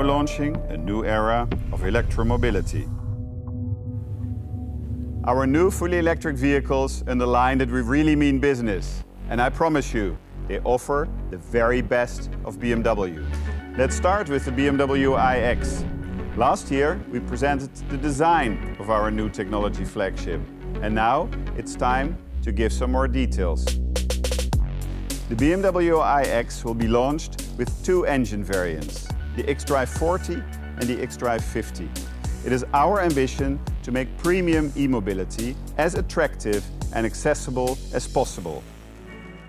launching a new era of electromobility. Our new fully electric vehicles underline that we really mean business. And I promise you, they offer the very best of BMW. Let's start with the BMW iX. Last year, we presented the design of our new technology flagship. And now, it's time to give some more details. The BMW iX will be launched with two engine variants, the xDrive 40 and the xDrive 50. It is our ambition to make premium e-mobility as attractive and accessible as possible.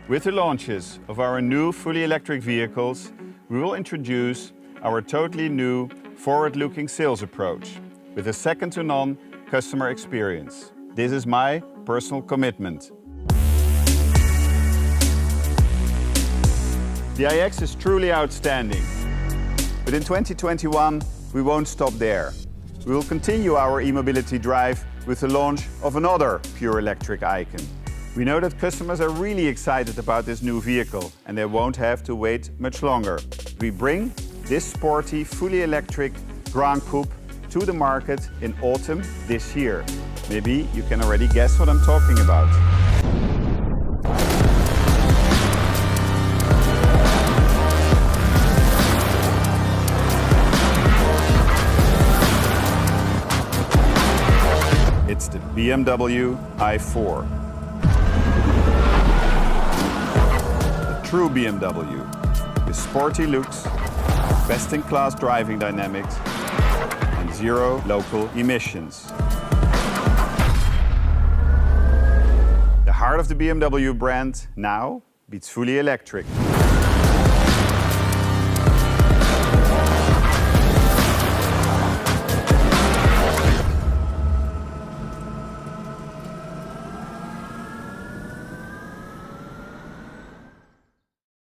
With the launches of our new fully electric vehicles, we will introduce our totally new forward-looking sales approach with a second-to-none customer experience. This is my personal commitment. The iX is truly outstanding. But in 2021, we won't stop there. We will continue our e-mobility drive with the launch of another pure electric icon. We know that customers are really excited about this new vehicle and they won't have to wait much longer. We bring this sporty, fully electric Gran Coupé to the market in autumn this year. Maybe you can already guess what I'm talking about. It's the BMW i4. The true BMW, with sporty looks, best-in-class driving dynamics, and zero local emissions. The heart of the BMW brand now beats fully electric.